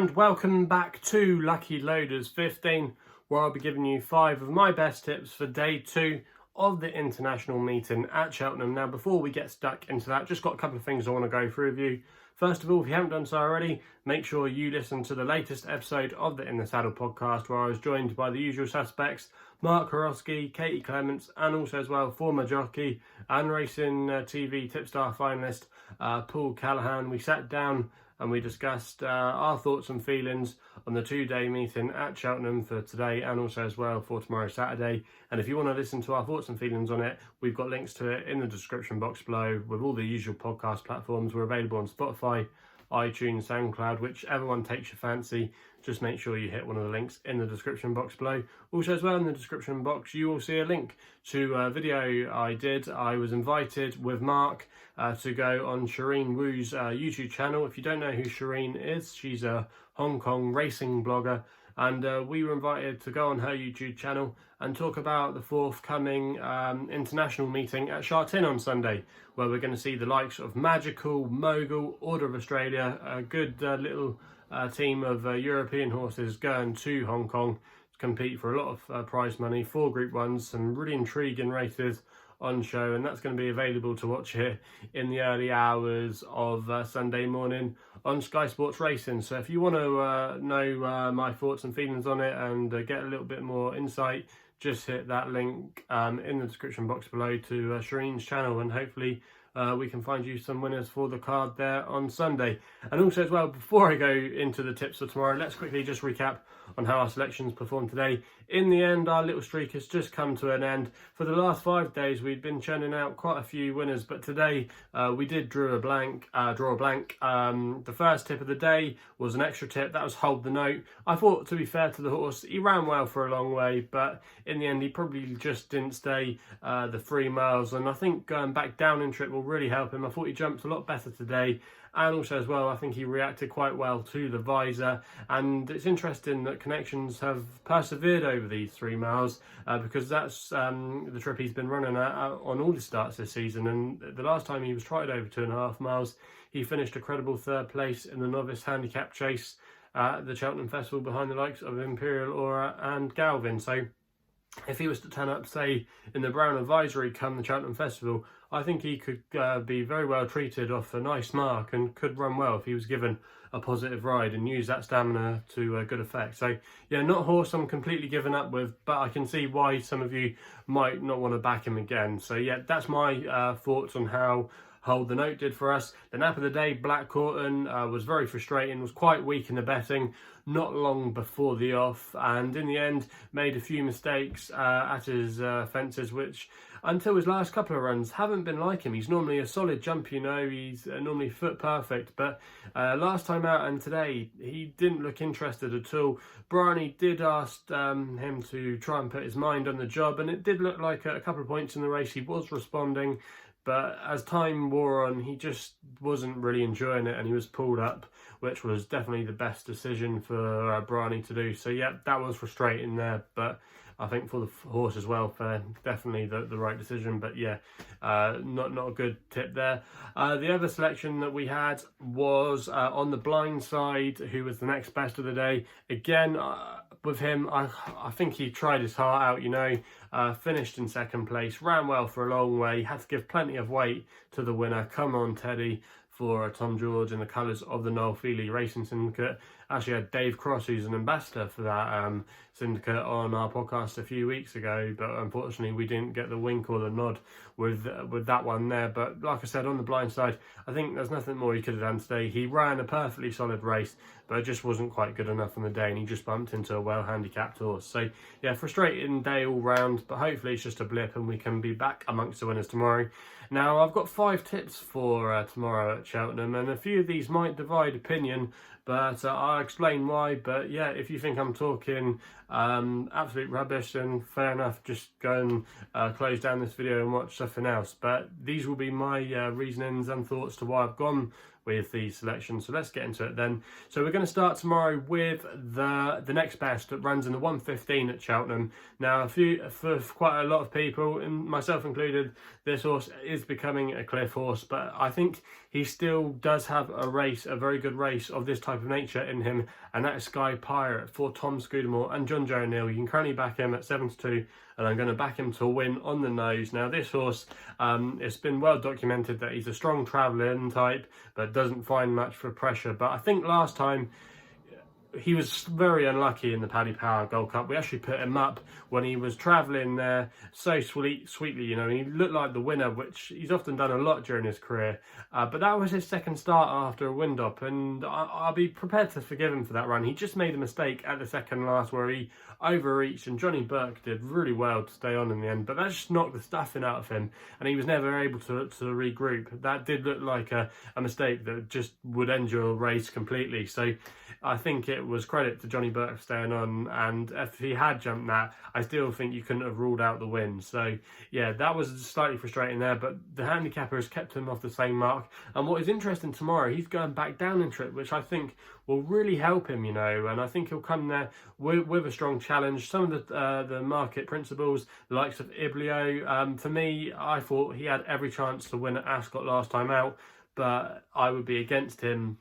and welcome back to Lucky Loaders 15, where I'll be giving you 5 of my best tips for day 2 of the international meeting at Cheltenham. Now, before we get stuck into that, just got a couple of things I want to go through with you. First of all, if you haven't done so already, make sure you listen to the latest episode of the In the Saddle podcast, where I was joined by the usual suspects, Mark Horowski, Katie Clements, and also as well former jockey and racing TV Tipstar finalist Paul Callahan. We sat down and we discussed our thoughts and feelings on the 2-day meeting at Cheltenham for today and also as well for tomorrow, Saturday. And if you want to listen to our thoughts and feelings on it, we've got links to it in the description box below with all the usual podcast platforms. We're available on Spotify, iTunes, SoundCloud, whichever one takes your fancy. Just make sure you hit one of the links in the description box below. Also as well, in the description box you will see a link to a video I did. I was invited with Mark to go on Shireen Wu's YouTube channel. If you don't know who Shireen is, she's a Hong Kong racing blogger, and we were invited to go on her YouTube channel and talk about the forthcoming international meeting at Cheltenham on Sunday, where we're going to see the likes of Magical, Mogul, Order of Australia, a good little team of European horses going to Hong Kong to compete for a lot of prize money, 4 Group 1s, some really intriguing races on show, and that's going to be available to watch here in the early hours of Sunday morning on Sky Sports Racing. So if you want to know my thoughts and feelings on it and get a little bit more insight, just hit that link in the description box below to Shireen's channel, and hopefully we can find you some winners for the card there on Sunday. And also as well, before I go into the tips for tomorrow, let's quickly just recap on how our selections performed today. In the end, our little streak has just come to an end. For the last 5 days, we've been churning out quite a few winners, but today we did draw a blank. The first tip of the day was an extra tip. That was Hold the Note. I thought, to be fair to the horse, he ran well for a long way, but in the end, he probably just didn't stay the 3 miles, and I think going back down in trip will really help him. I thought he jumped a lot better today. And also as well, I think he reacted quite well to the visor. And it's interesting that Connections have persevered over these 3 miles because that's the trip he's been running on all his starts this season. And the last time he was tried over 2.5 miles, he finished a credible 3rd place in the novice handicap chase at the Cheltenham Festival behind the likes of Imperial Aura and Galvin. So if he was to turn up, say, in the Brown Advisory come the Cheltenham Festival, I think he could be very well treated off a nice mark and could run well if he was given a positive ride and use that stamina to good effect. So, yeah, not a horse I'm completely given up with, but I can see why some of you might not want to back him again. So, yeah, that's my thoughts on how Hold the Note did for us. The nap of the day, Black Corton, was very frustrating, was quite weak in the betting, not long before the off, and in the end made a few mistakes at his fences, which until his last couple of runs haven't been like him. He's normally a solid jump, you know, he's normally foot perfect, but last time out and today he didn't look interested at all. Bryony did ask him to try and put his mind on the job, and it did look like at a couple of points in the race he was responding. But as time wore on, he just wasn't really enjoying it and he was pulled up, which was definitely the best decision for Bryony to do. So, yeah, that was frustrating there. But I think for the horse as well, definitely the right decision. But, yeah, not a good tip there. The other selection that we had was on the blind side, who was the next best of the day. Again, with him, I think he tried his heart out, you know, finished in 2nd place, ran well for a long way, had to give plenty of weight to the winner. Come on, Teddy, for Tom George in the colours of the Noel Feely Racing Syndicate. Actually had Dave Cross, who's an ambassador for that syndicate, on our podcast a few weeks ago, but unfortunately we didn't get the wink or the nod with that one there. But like I said, on the blind side, I think there's nothing more he could have done today. He ran a perfectly solid race, but it just wasn't quite good enough on the day, and he just bumped into a well-handicapped horse. So, yeah, frustrating day all round, but hopefully it's just a blip and we can be back amongst the winners tomorrow. Now, I've got 5 tips for tomorrow at Cheltenham, and a few of these might divide opinion, but I'll explain why. But yeah, if you think I'm talking absolute rubbish, then fair enough, just go and close down this video and watch something else. But these will be my reasonings and thoughts to why I've gone with these selections. So let's get into it then. So we're going to start tomorrow with the next best that runs in the 1:15 at Cheltenham. Now, for quite a lot of people, and myself included, this horse is becoming a cliff horse, but I think he still does have a very good race of this type of nature in him, and that is Sky Pirate for Tom Scudamore and John Joe O'Neill. You can currently back him at 7-2, and I'm going to back him to win on the nose. Now, this horse, it's been well documented that he's a strong travelling type, but doesn't find much for pressure. But I think last time he was very unlucky in the Paddy Power Gold Cup. We actually put him up when he was travelling there so sweetly, you know, and he looked like the winner, which he's often done a lot during his career. But that was his second start after a wind-up, and I'll be prepared to forgive him for that run. He just made a mistake at the second last where he overreached, and Johnny Burke did really well to stay on in the end, but that just knocked the stuffing out of him, and he was never able to regroup. That did look like a mistake that just would end your race completely. So I think it was credit to Johnny Burke for staying on, and if he had jumped that, I still think you couldn't have ruled out the win. So yeah, that was slightly frustrating there, but the handicapper has kept him off the same mark. And what is interesting tomorrow, he's going back down in trip, which I think will really help him, you know, and I think he'll come there with a strong challenge. Some of the market principles, the likes of Iblio, for me, I thought he had every chance to win at Ascot last time out, but I would be against him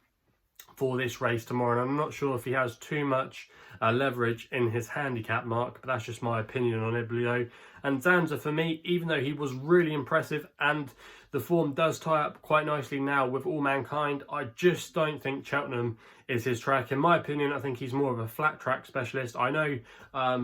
for this race tomorrow, and I'm not sure if he has too much leverage in his handicap mark, but that's just my opinion on Iblio. And Zanza, for me, even though he was really impressive and the form does tie up quite nicely now with All Mankind, I just don't think Cheltenham is his track. In my opinion, I think he's more of a flat track specialist. I know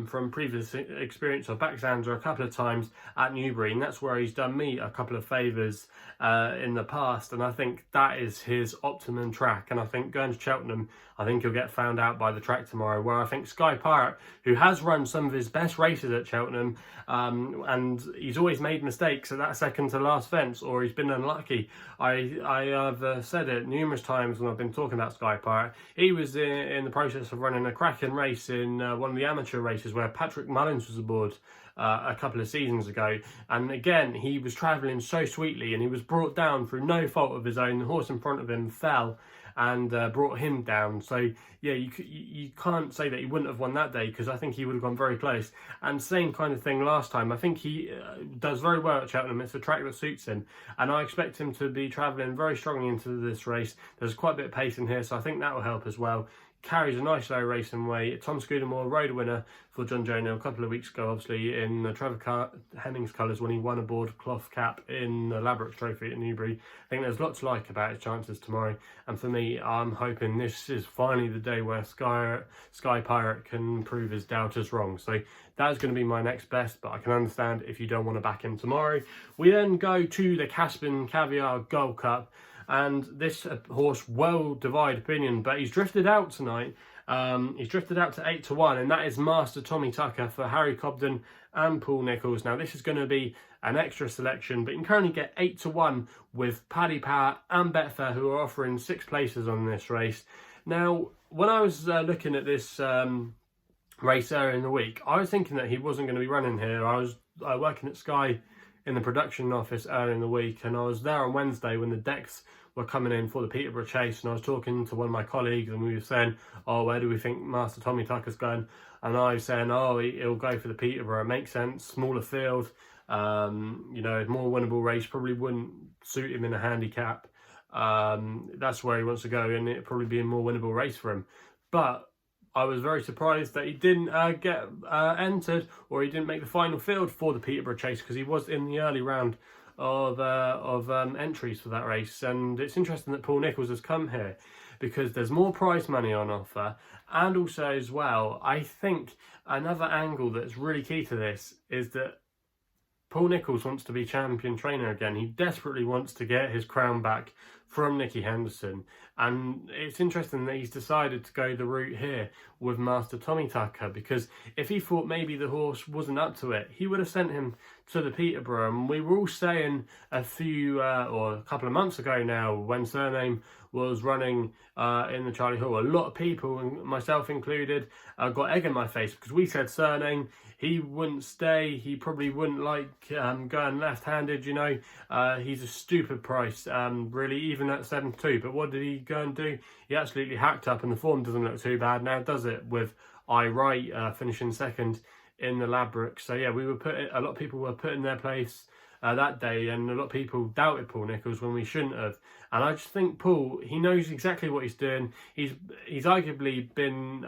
from previous experience, I've backed Zanza a couple of times at Newbury, and that's where he's done me a couple of favours in the past, and I think that is his optimum track. And I think going to Cheltenham, I think he'll get found out by the track tomorrow, where I think Sky Pirate, who has run some of his best races at Cheltenham, and he's always made mistakes at that second to last fence, or he's been unlucky. I have said it numerous times when I've been talking about Sky Pirate. He was in the process of running a cracking race in one of the amateur races where Patrick Mullins was aboard a couple of seasons ago, and again he was travelling so sweetly, and he was brought down through no fault of his own. The horse in front of him fell and brought him down. So yeah, you can't say that he wouldn't have won that day, because I think he would have gone very close. And same kind of thing last time. I think he does very well at Cheltenham. It's a track that suits him, and I expect him to be travelling very strongly into this race. There's quite a bit of pace in here, so I think that will help as well. Carries a nice low racing weight. Tom Scudamore, road winner for John Joe O'Neill a couple of weeks ago, obviously in Trevor Hemmings colours when he won aboard Cloth Cap in the Ladbrokes Trophy at Newbury. I think there's lots to like about his chances tomorrow, and for me, I'm hoping this is finally the day where Sky Pirate can prove his doubters wrong. So that's going to be my next best, but I can understand if you don't want to back him tomorrow. We then go to the Caspian Caviar Gold Cup. And this horse, well divide opinion, but he's drifted out tonight. He's drifted out to 8-1, and that is Master Tommytucker for Harry Cobden and Paul Nicholls. Now, this is going to be an extra selection, but you can currently get 8-1 with Paddy Power and Betfair, who are offering 6 places on this race. Now, when I was looking at this race earlier in the week, I was thinking that he wasn't going to be running here. I was working at Sky in the production office earlier in the week, and I was there on Wednesday when the decks were coming in for the Peterborough Chase, and I was talking to one of my colleagues, and we were saying, oh, where do we think Master Tommytucker's going? And I was saying, oh, he'll go for the Peterborough. It makes sense, smaller field, you know, more winnable race, probably wouldn't suit him in a handicap. That's where he wants to go, and it'd probably be a more winnable race for him. But I was very surprised that he didn't get entered, or he didn't make the final field for the Peterborough Chase, because he was in the early round of entries for that race. And it's interesting that Paul Nicholls has come here, because there's more prize money on offer, and also as well, I think another angle that's really key to this is that Paul Nicholls wants to be champion trainer again. He desperately wants to get his crown back from Nicky Henderson, and it's interesting that he's decided to go the route here with Master Tommytucker, because if he thought maybe the horse wasn't up to it, he would have sent him to the Peterborough. And we were all saying a couple of months ago now, when Surname was running in the Charlie Hall, a lot of people, myself included, got egg in my face, because we said Surname, he wouldn't stay, he probably wouldn't like going left-handed, you know. He's a stupid price, really, even at 7-2. But what did he go and do? He absolutely hacked up, and the form doesn't look too bad now, does it? With I Right finishing second in the Ladbrokes. So yeah, a lot of people were putting their place that day, and a lot of people doubted Paul Nicholls when we shouldn't have. And I just think Paul, he knows exactly what he's doing. He's arguably been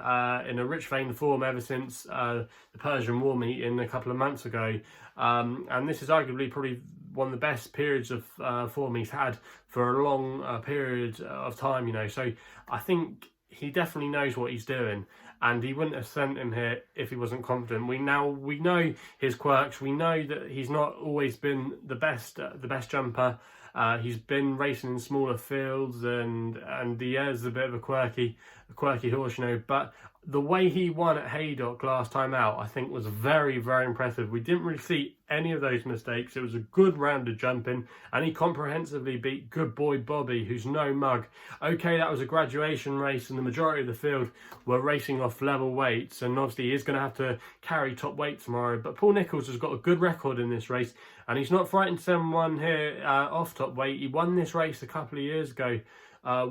in a rich vein of form ever since the Persian War meeting a couple of months ago, and this is arguably probably one of the best periods of form he's had for a long period of time, you know. So I think he definitely knows what he's doing, and he wouldn't have sent him here if he wasn't confident. We know his quirks. We know that he's not always been the best jumper. He's been racing in smaller fields, and he is a bit of a quirky horse, you know. But the way he won at Haydock last time out, I think, was very, very impressive. We didn't really see any of those mistakes. It was a good round of jumping, and he comprehensively beat Good Boy Bobby, who's no mug. Okay, that was a graduation race, and the majority of the field were racing off level weights, and obviously he is going to have to carry top weight tomorrow. But Paul Nicholls has got a good record in this race, and he's not frightened to send one here off top weight. He won this race a couple of years ago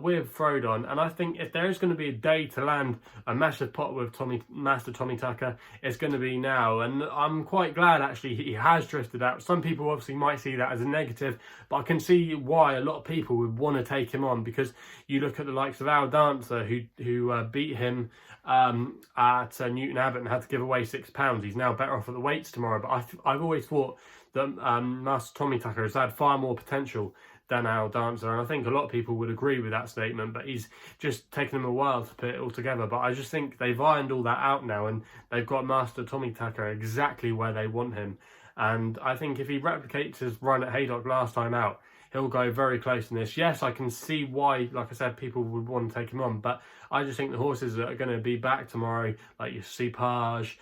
with Frodon, and I think if there is going to be a day to land a massive pot with Master Tommytucker, it's going to be now. And I'm quite glad actually he has drifted out. Some people obviously might see that as a negative, but I can see why a lot of people would want to take him on, because you look at the likes of Al Dancer, who beat him at Newton Abbot and had to give away £6. He's now better off at the weights tomorrow. But I've always thought that Master Tommytucker has had far more potential than Al Dancer, and I think a lot of people would agree with that statement, but he's just taken them a while to put it all together. But I just think they've ironed all that out now, and they've got Master Tommytucker exactly where they want him. And I think if he replicates his run at Haydock last time out, he'll go very close in this. Yes, I can see why, like I said, people would want to take him on, but I just think the horses that are going to be back tomorrow, like your Cepage,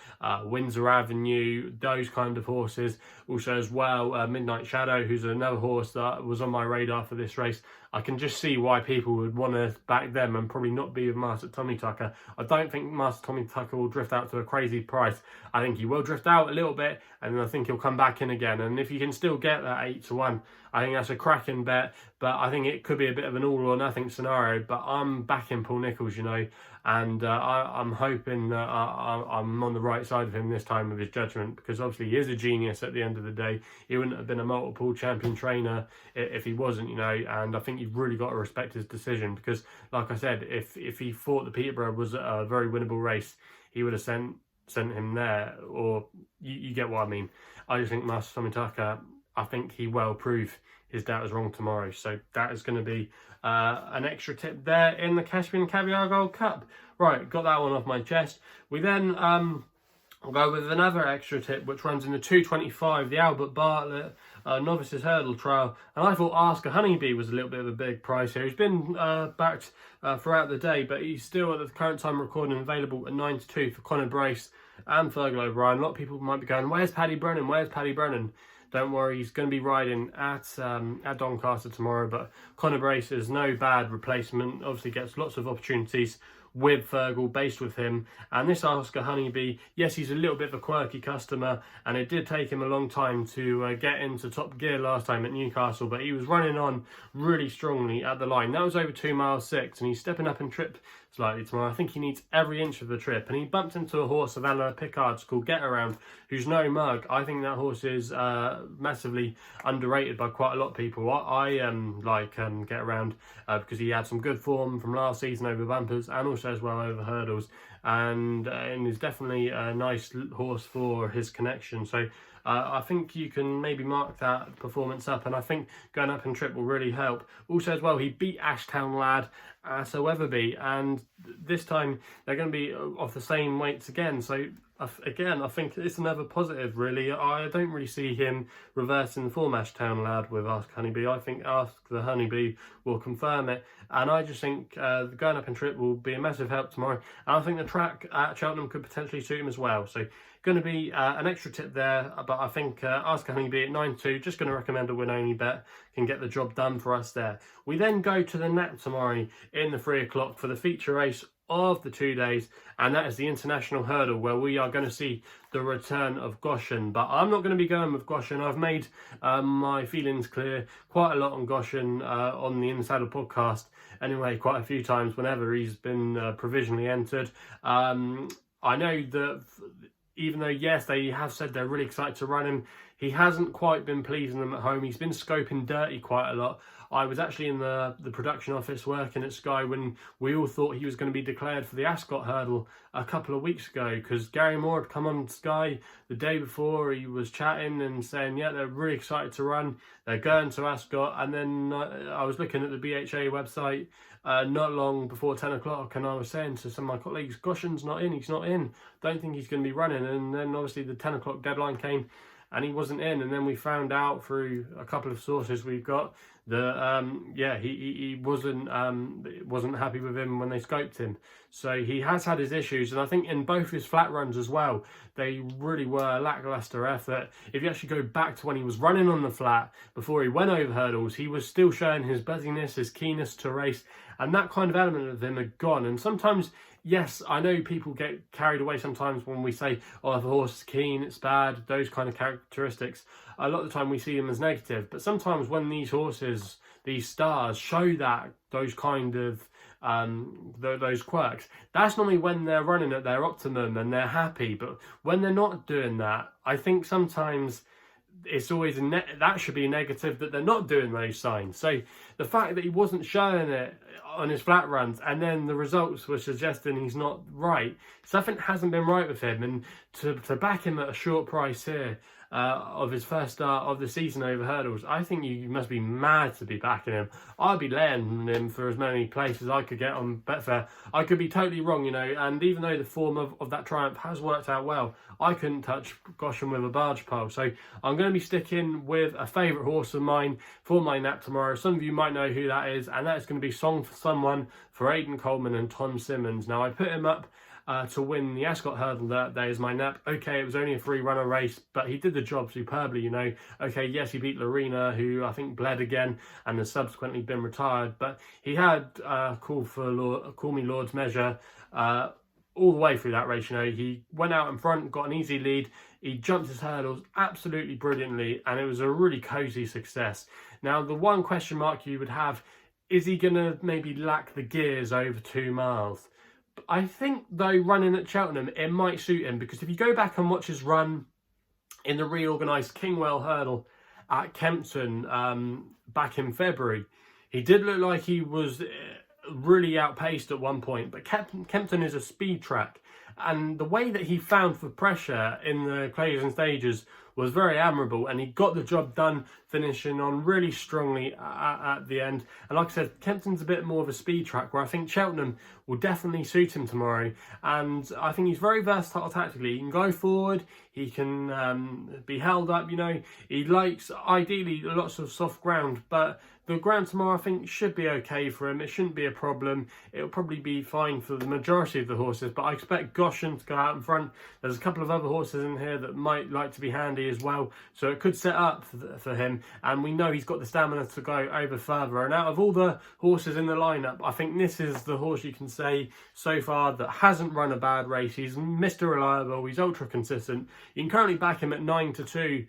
Windsor Avenue, those kind of horses. Also as well, Midnight Shadow, who's another horse that was on my radar for this race. I can just see why people would want to back them and probably not be with Master Tommytucker. I don't think Master Tommytucker will drift out to a crazy price. I think he will drift out a little bit, and then I think he'll come back in again. And if you can still get that 8-1, I think that's a cracking bet. But I think it could be a bit of an all or nothing scenario. But I'm backing Paul Nicholls, you know, and I'm hoping I'm on the right side of him this time with his judgment, because obviously he is a genius at the end of the day. He wouldn't have been a multiple champion trainer if he wasn't, you know, and I think you've really got to respect his decision, because like I said, if he thought the Peterborough was a very winnable race, he would have sent him there, or you get what I mean. I just think Master Tommytucker, I think he will prove his doubters wrong tomorrow. So that is going to be an extra tip there in the Caspian Caviar Gold Cup. Right, got that one off my chest. We then I'll go with another extra tip, which runs in the 225, the Albert Bartlett Novices Hurdle Trial. And I thought Oscar Honeybee was a little bit of a big price here. He's been backed throughout the day, but he's still at the current time recording available at 9-2 for Conor Brace and Fergal O'Brien. A lot of people might be going, where's Paddy Brennan? Where's Paddy Brennan? Don't worry, he's going to be riding at Doncaster tomorrow, but Conor Brace is no bad replacement. Obviously gets lots of opportunities with Fergal, based with him. And this Oscar Honeybee, yes, he's a little bit of a quirky customer, and it did take him a long time to get into top gear last time at Newcastle, but he was running on really strongly at the line. That was over 2 miles 6, and he's stepping up in trip slightly tomorrow. I think he needs every inch of the trip, and he bumped into a horse of Alain Picard's called Get Around, who's no mug. I think that horse is massively underrated by quite a lot of people. I like Get Around because he had some good form from last season over bumpers, and also as well over hurdles, and is definitely a nice horse for his connection. So I think you can maybe mark that performance up, and I think going up in trip will really help. Also as well, he beat Ashtown Lad at a Weatherby, and this time they're going to be off the same weights again. So again, I think it's another positive, really. I don't really see him reversing the form Ashtown Lad with Ask Honeybee. I think Ask the Honeybee will confirm it, and I just think going up in trip will be a massive help tomorrow. And I think the track at Cheltenham could potentially suit him as well. So going to be an extra tip there, but I think Ask Honeybee at 9-2, just going to recommend a win-only bet, can get the job done for us there. We then go to the Nap tomorrow in the 3 o'clock for the feature race of the 2 days, and that is the International Hurdle, where we are going to see the return of Goshen. But I'm not going to be going with Goshen. I've made my feelings clear quite a lot on Goshen on the Insider podcast anyway, quite a few times whenever he's been provisionally entered. I know that even though, yes, they have said they're really excited to run him, he hasn't quite been pleasing them at home. He's been scoping dirty quite a lot. I was actually in the production office working at Sky when we all thought he was going to be declared for the Ascot hurdle a couple of weeks ago, because Gary Moore had come on Sky the day before. He was chatting and saying, yeah, they're really excited to run. They're going to Ascot. And then I was looking at the BHA website not long before 10 o'clock, and I was saying to some of my colleagues, Goshen's not in, he's not in. Don't think he's going to be running. And then obviously the 10 o'clock deadline came and he wasn't in, and then we found out through a couple of sources we've got that he wasn't happy with him when they scoped him. So he has had his issues, and I think in both his flat runs as well, they really were lackluster effort. If you actually go back to when he was running on the flat before he went over hurdles, he was still showing his buzziness, his keenness to race, and that kind of element of him had gone. And sometimes, yes, I know people get carried away sometimes when we say, oh, if a horse is keen, it's bad, those kind of characteristics. A lot of the time we see them as negative, but sometimes when these horses, these stars, show those kind of those quirks, that's normally when they're running at their optimum and they're happy. But when they're not doing that, I think sometimes it's always that should be a negative, that they're not doing those signs. So the fact that he wasn't showing it on his flat runs, and then the results were suggesting he's not right, something hasn't been right with him. And to back him at a short price here of his first start of the season over hurdles, I think you must be mad to be backing him. I'd be laying him for as many places I could get on Betfair. I could be totally wrong, you know, and even though the form of that triumph has worked out well, I couldn't touch Goshen with a barge pole. So I'm going to be sticking with a favourite horse of mine for my nap tomorrow. Some of you might know who that is, and that is going to be Song for Someone for Aidan Coleman and Tom Simmons. Now, I put him up to win the Ascot hurdle that day as my nap. Okay, it was only a 3-runner race, but he did the job superbly, you know. Okay, yes, he beat Lorena, who I think bled again and has subsequently been retired, but he had Call Me Lord's Measure all the way through that race, you know. He went out in front, got an easy lead, he jumped his hurdles absolutely brilliantly, and it was a really cosy success. Now, the one question mark you would have, is he going to maybe lack the gears over 2 miles? I think, though, running at Cheltenham, it might suit him, because if you go back and watch his run in the reorganised Kingwell hurdle at Kempton back in February, he did look like he was really outpaced at one point. But Kempton is a speed track, and the way that he found for pressure in the closing stages was very admirable, and he got the job done, finishing on really strongly at the end. And like I said, Kempton's a bit more of a speed track, where I think Cheltenham will definitely suit him tomorrow. And I think he's very versatile tactically. He can go forward, he can be held up, you know. He likes, ideally, lots of soft ground, but the ground tomorrow, I think, should be okay for him. It shouldn't be a problem. It'll probably be fine for the majority of the horses, but I expect Goshen to go out in front. There's a couple of other horses in here that might like to be handy as well, so it could set up for him. And we know he's got the stamina to go over further. And out of all the horses in the lineup, I think this is the horse you can say so far that hasn't run a bad race. He's Mr. Reliable. He's ultra consistent. You can currently back him at 9-2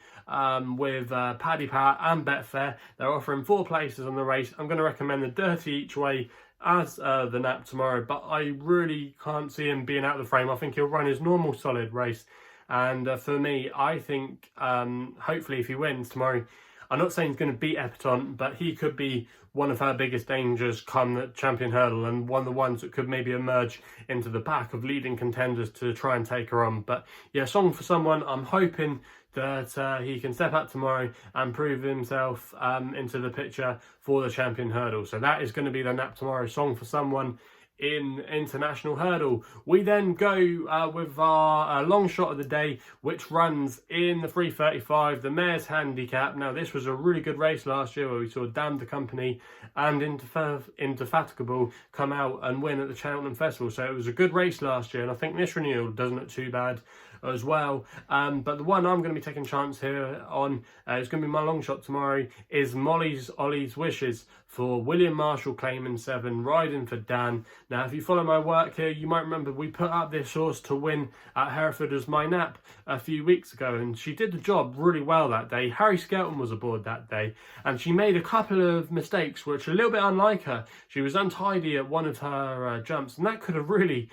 with Paddy Power and Betfair. They're offering 4 places on the race. I'm going to recommend the Dirty Each Way as the nap tomorrow, but I really can't see him being out of the frame. I think he'll run his normal solid race. And for me, I think hopefully if he wins tomorrow, I'm not saying he's going to beat Epatante, but he could be one of her biggest dangers come the Champion Hurdle, and one of the ones that could maybe emerge into the pack of leading contenders to try and take her on. But yeah, Song for Someone, I'm hoping that he can step up tomorrow and prove himself into the picture for the Champion Hurdle. So that is going to be the nap tomorrow, Song for Someone in International Hurdle. We then go with our long shot of the day, which runs in the 3:35, the Mayor's Handicap. Now, this was a really good race last year, where we saw Damn the Company and Indefatigable come out and win at the Cheltenham Festival. So it was a good race last year, and I think this renewal doesn't look too bad as well. But the one I'm going to be taking a chance here on, it's going to be my long shot tomorrow, is Molly's Ollys Wishes for William Marshall, claiming 7, riding for Dan. Now, if you follow my work here, you might remember we put up this horse to win at Hereford as my nap a few weeks ago, and she did the job really well that day. Harry Skelton was aboard that day, and she made a couple of mistakes which are a little bit unlike her. She was untidy at one of her jumps, and that could have really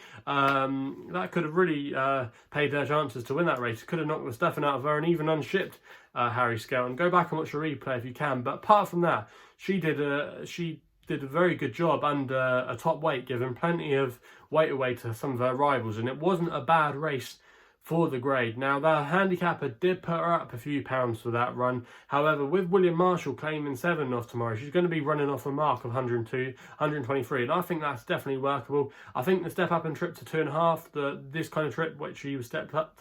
paid her chances to win that race. Could have knocked the stuffing out of her and even unshipped Harry Skelton. Go back and watch the replay if you can. But apart from that, she did a very good job under a top weight, giving plenty of weight away to some of her rivals, and it wasn't a bad race for the grade. Now, the handicapper did put her up a few pounds for that run. However, with William Marshall claiming 7 off tomorrow, she's going to be running off a mark of 102, 123, and I think that's definitely workable. I think the step up and trip to 2.5, this kind of trip which she was stepped up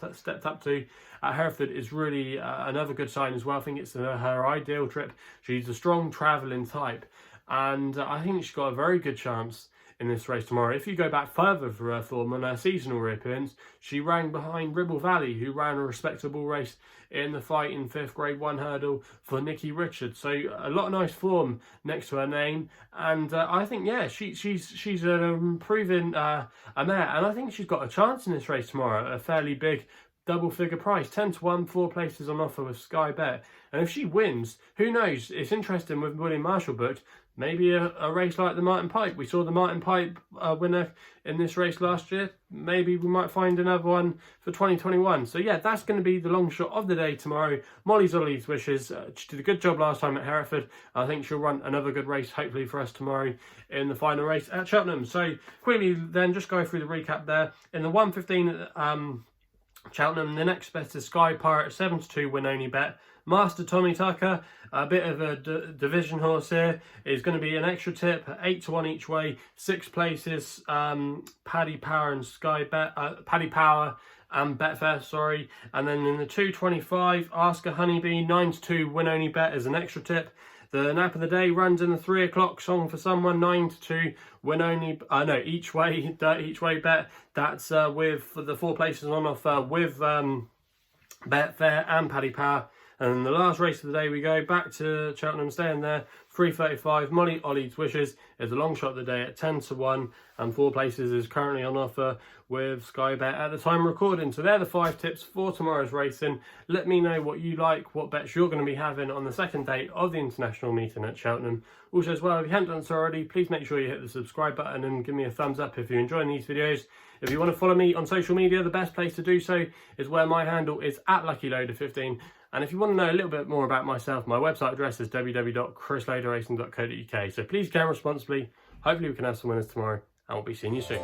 to at Hereford, is really another good sign as well. I think it's her ideal trip. She's a strong travelling type, and I think she's got a very good chance in this race tomorrow. If you go back further for her form on her seasonal reappearance, she ran behind Ribble Valley, who ran a respectable race in the fight in 5th Grade 1 hurdle for Nikki Richards. So a lot of nice form next to her name, and I think, yeah, she's an improving a mare, and I think she's got a chance in this race tomorrow. A fairly big double-figure price, 10-1, 4 places on offer with Skybet. And if she wins, who knows? It's interesting with William Marshall booked. Maybe a race like the Martin Pipe. We saw the Martin Pipe winner in this race last year. Maybe we might find another one for 2021. So yeah, that's going to be the long shot of the day tomorrow. Molly's Ollys wishes. She did a good job last time at Hereford. I think she'll run another good race, hopefully for us tomorrow in the final race at Cheltenham. So quickly then, just go through the recap there. In the 1:15 Cheltenham, the next bet is Sky Pirate, 7-2 win only bet. Master Tommytucker, a bit of a division horse here, is going to be an extra tip, 8-1 each way, 6 places. Paddy Power and Paddy Power and Betfair, sorry. And then in the 2:25, Ask a Honeybee, 9-2 win only bet as an extra tip. The nap of the day runs in the 3 o'clock song for someone, 9-2 win only. Each way bet. That's with the 4 places on offer with Betfair and Paddy Power. And the last race of the day, we go back to Cheltenham, staying there, 3:35. Molly Ollys wishes is a long shot of the day at 10-1, and 4 places is currently on offer with Skybet at the time of recording. So they're the 5 tips for tomorrow's racing. Let me know what you like, what bets you're going to be having on the second day of the international meeting at Cheltenham. Also as well, if you haven't done so already, please make sure you hit the subscribe button and give me a thumbs up if you're enjoying these videos. If you want to follow me on social media, the best place to do so is where my handle is @LuckyLoader15. And if you want to know a little bit more about myself, my website address is www.chrisloaderracing.co.uk. So please gamble responsibly. Hopefully we can have some winners tomorrow, and we'll be seeing you soon.